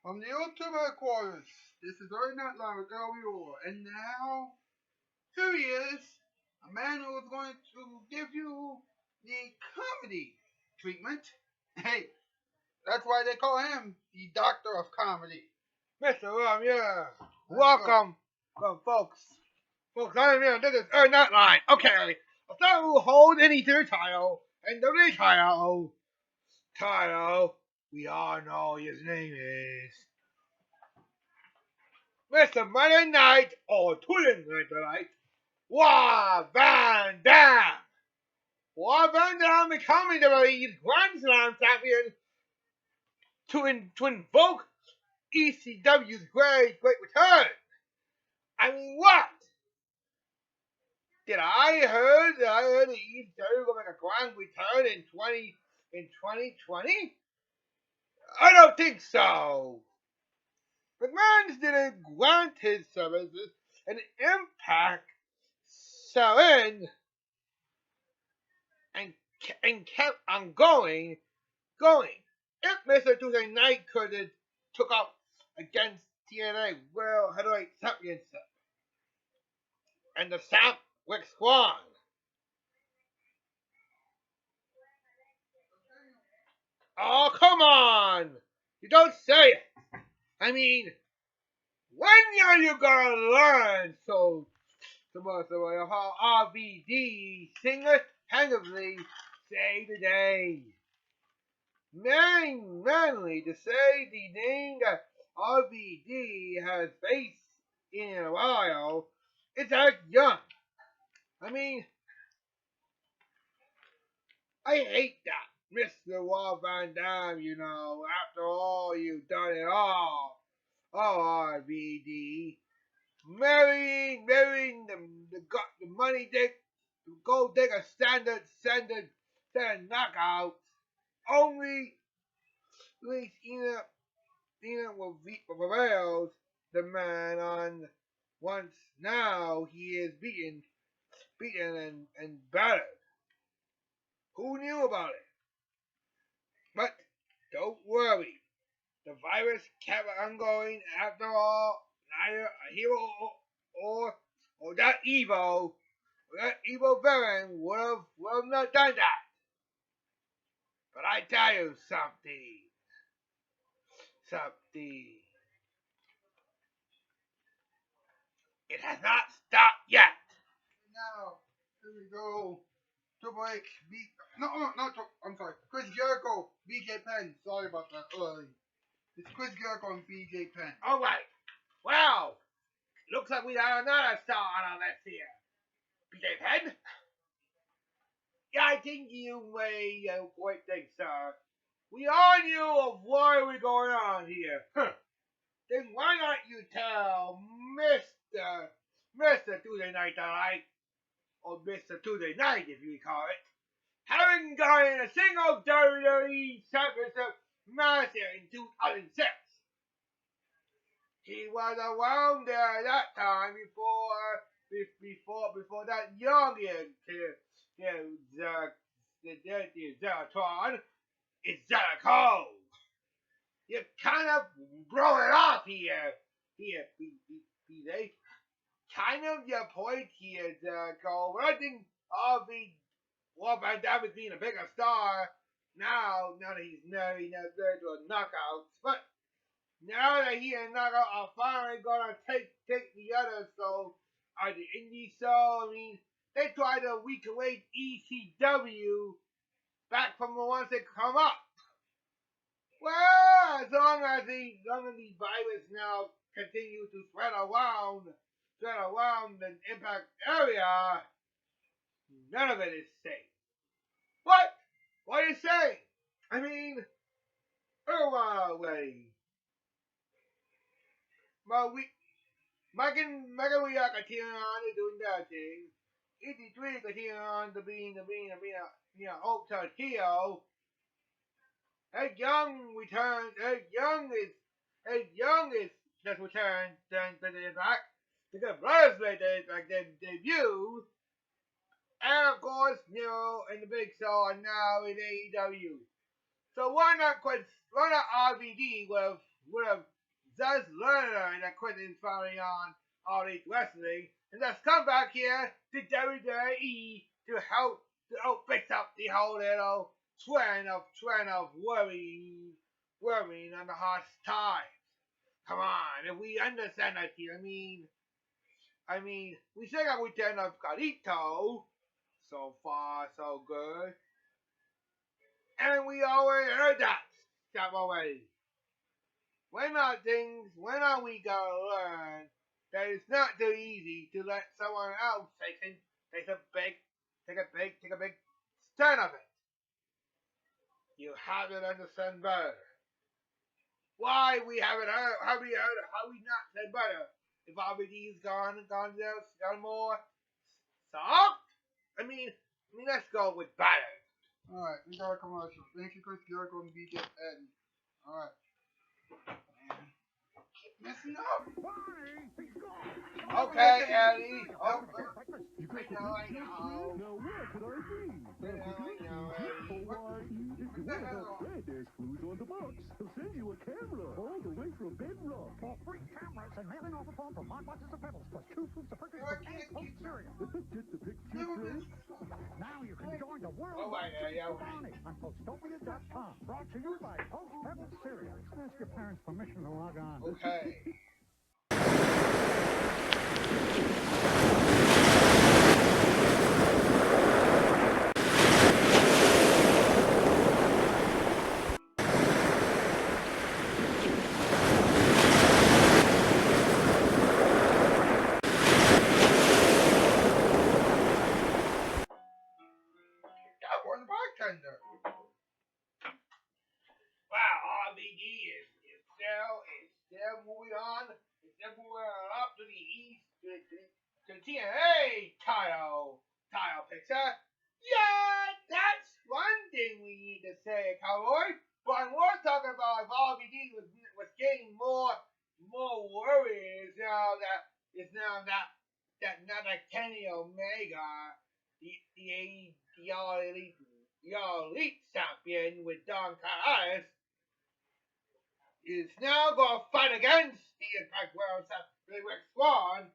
From the YouTube headquarters, this is our Nightline with LWR. And now, here he is, a man who is going to give you the comedy treatment. Hey, that's why they call him the Doctor of Comedy. Mr. Yeah. Welcome, folks. Folks, I'm here. This is our Nightline. Okay. So who hold any to the title, and the title, we all know his name is Mr. Monday Night or Tuesday Night, Van Dam. Van Dam becoming the Grand Slam champion to invoke ECW's great return. I mean, what? I heard that ECW will make a grand return in 2020? I don't think so. McMahon didn't grant his services an Impact selling and kept on going. If Mr. Tuesday Night could have took up against TNA World Heavyweight Championship and the South Rick Swan. Oh, come on! You don't say it! I mean, when are you gonna learn so much about how RVD single-handedly saved the day? Mainly to say the name that RVD has faced in a while, it's Eric Young. I mean, I hate that, Mr. Van Dam, after all you've done it all. Oh, RVD. Marrying the money dick, gold digger standard knockout. Only Cena prevails the man on once now he is beaten and battered. Who knew about it? But don't worry. The virus kept on going after all. Neither a hero or that evil villain would have not done that. But I tell you something. It has not stopped yet. Now, here we go. Triple H beat. I'm sorry. Chris Jericho, BJ Penn. Sorry about that early. It's Chris Jericho and BJ Penn. All right. Well, looks like we have another star on our list here. BJ Penn? Yeah, I think you may quite think, sir. We all knew of what was going on here. Then why not you tell Mr. Tuesday Night Delight, or Mr. Tuesday Night if you call it, having gotten a single WWE Championship match in 2006. He was around there at that time before that young Zeratron is Jericho. You kind of blow it off here, BJ. Kind of your point here, Jericho. But I think Van Dam is being a bigger star now that he's married to a knockout. But now that he and knockout are finally gonna take the others, so are the indies. So I mean, they try to recreate ECW back from the ones that come up. Well, as long as the virus now continues to spread around the Impact area, none of it is safe. What? What are you saying? I mean, way. But Mike and we are continuing on to doing that thing. 83 continuing on to being Hotel Keo. Ed Young returns. Ed Young is just returned to the Impact. Because Brothers made their debut. And of course, Nero and the Big Show are now in AEW. So why not run an RVD would have just learned that Quentin's finally on All Elite Wrestling, and just come back here to WWE to help fix up the whole little trend of worrying on the hard times. Come on, if we understand that here, I mean, we say that we turn of Carlito, so far so good, and we already heard that stuff already. When are we gonna learn that it's not too easy to let someone else take a big stand of it? You have to understand better. Why we haven't heard? Have we not said better? If RBD's gone more soft. Let's go with better. Alright, we got a commercial. Thank you, Chris Jericho and BJ Eddie. Alright. Messing up. Okay, Eddie. Oh, You got the I know. Now where could I be? I know, Eddie. If you want to help spread, there's clues on the box. They'll send you a camera all the way from Bedrock. For free cameras and mailing off the phone for 5 boxes of pebbles plus 2 scoops of purchase for and Coke cereal. Get the picture, Fred? Now you can join the world Oh, right, yeah. on Postopia.com. Brought to you by Post Pebbles Cereal. Ask your parents' permission to log on. Okay. that was the bartender. Wow, RBD is still moving on. It's still moving up to the east to the TNA title picture. Yeah, that's one thing we need to say, Cowboy. But I'm more talking about if RBD was getting more worries now that Kenny Omega, the All Elite champion with Don Callis, is now going to fight against the Impact World Champion Rick Swan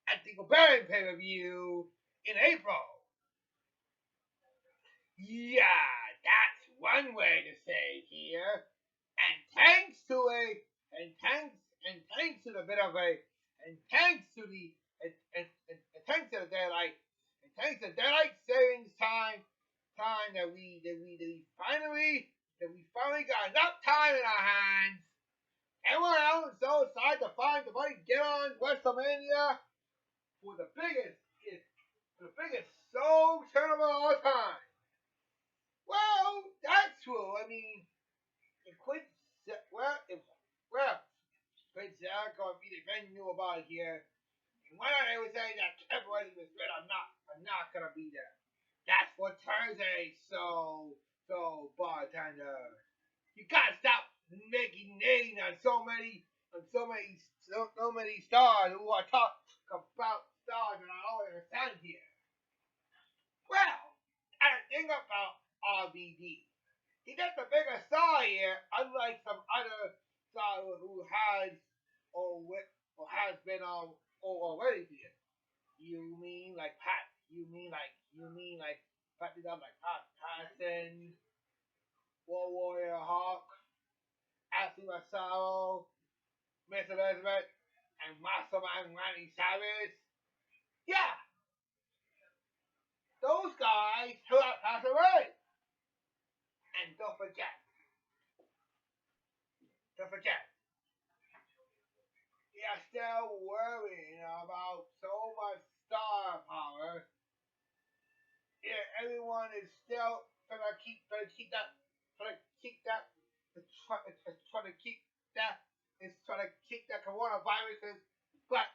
at the Barbarian pay-per-view in April. Yeah, that's one way to say it here. And thanks to the daylight savings time that we finally got enough time in our hands. Everyone else is so excited to finally get on WrestleMania for the biggest soul tournament of all time. Well, that's true. I mean, if Quinn Jericho and Peter Finn knew about it here, why don't they would say that everybody was good? I'm not gonna be there. That's for Thursday. So bartender, you gotta stop making names on so many stars who are talking about stars and I don't understand here. Well, and the thing about RVD, he gets a bigger star here, unlike some other stars who has been on already here. You mean like Pat? You mean like Pat Patterson, War Warrior Hawk, Ashley Massaro, Miss Elizabeth, and Master Man Randy Savage? Yeah, those guys who have passed away. And don't forget, we are still worrying about so much star power. Yeah, everyone is still trying to keep that coronavirus but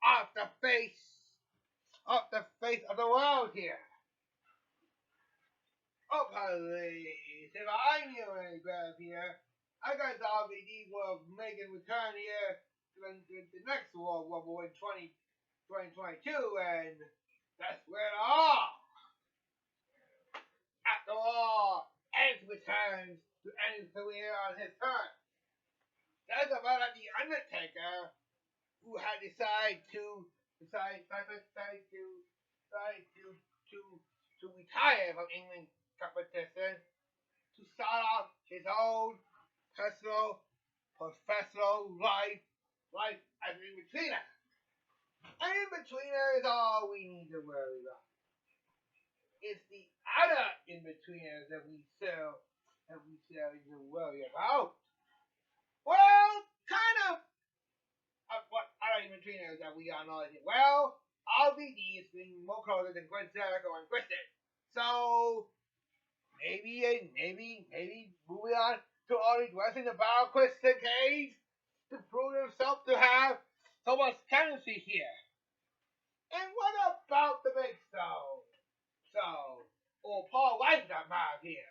off the face of the world here. Oh, please, if I knew any better here, I guess RVD will make a return here to the next World Rumble in 2022, and that's where it all. After all, Edge returns to end his career on his terms. That's about the Undertaker, who had decided to retire from England competition to start off his own personal, professional life as an in-betweener. An in-betweener is all we need to worry about. It's the other in-betweeners that we still need to worry about. Well, kind of what other in-betweeners that we are not here. Well, RVD is being more closer than Gwen Jericho and Kristen. So maybe moving on to only dressing the battle Kristen Cage to prove himself to have so much tendency here. And what about the big or Paul White that matter here?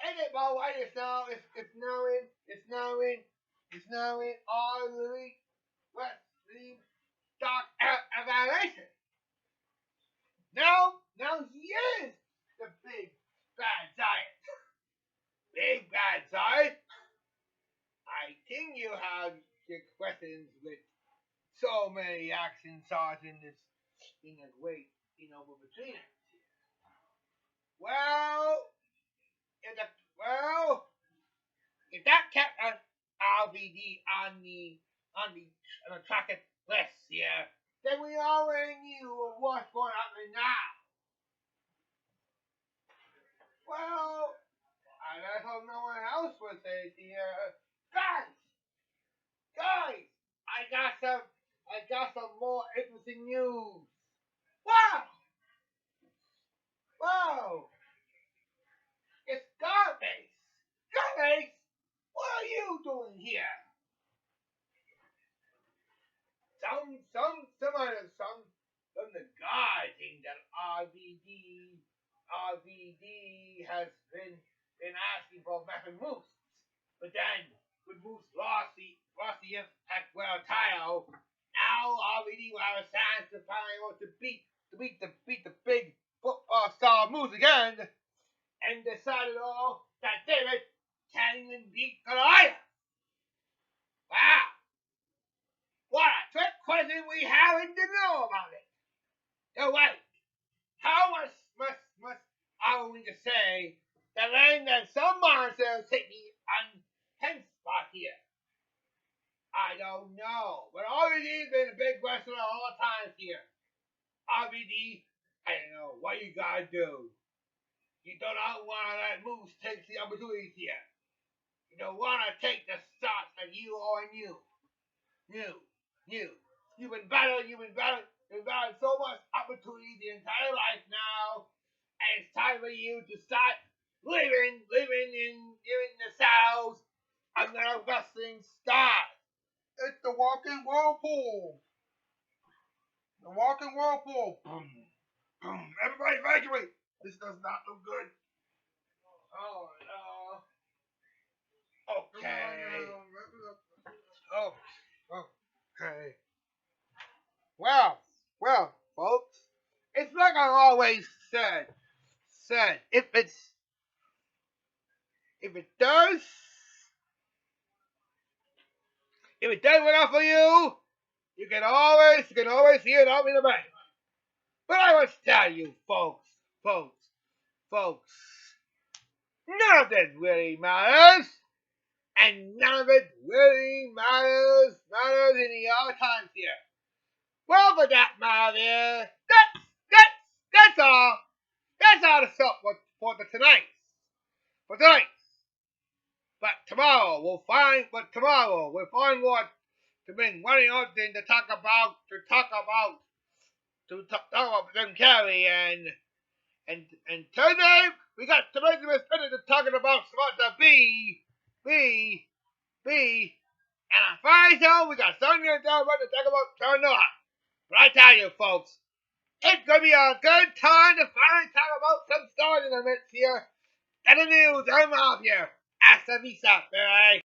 And Paul White is now in all the wrestling stock evaluation. Now he is the big bad giant. Big bad giant. I think you have your questions with so many action stars in this great, between us. If that kept an RVD on the track list here, then we already knew what's going to happen now. Well, I hope no one else would say it here. Guys, I got some more interesting news. Wow! It's Scarface! Scarface! What are you doing here? Some of the guys think that RVD has been asking for massive moves. But then, with Moose lost the Impact World title, now RVD will have a chance to finally beat the big football star Moose again, and decided that David can't even beat Goliath. Wow! What a trick question we haven't to know about it. So wait, how much are we to say that some monsters take the untense spot here? I don't know, but RVD's been a big wrestler all times here. RVD, I don't know what you gotta do. You do not want to let Moose take the opportunities here. You don't want to take the shots that you are new. You've been battling so much opportunity the entire life now, and it's time for you to start living in the south of the wrestling star. It's the walking whirlpool. The walking whirlpool. Boom, boom. Everybody evacuate. This does not look good. Oh no. Okay. Okay. Well, folks, it's like I always said, if it does enough for you, you can always see it up in the bank. But I must tell you, folks, none of this really matters. And none of it really matters in the other times here. Well, for that matter, that's all. That's all the stuff for tonight. But tomorrow we'll find what to bring running out to talk about Jim Carrey and Thursday we got tremendous minutes talking about Sponsor B. And on Friday, we got something to talk about Turn On. But I tell you, folks, it's going to be a good time to finally talk about some stars in the midst here. And the news, I'm off here. Hasta vista, baby.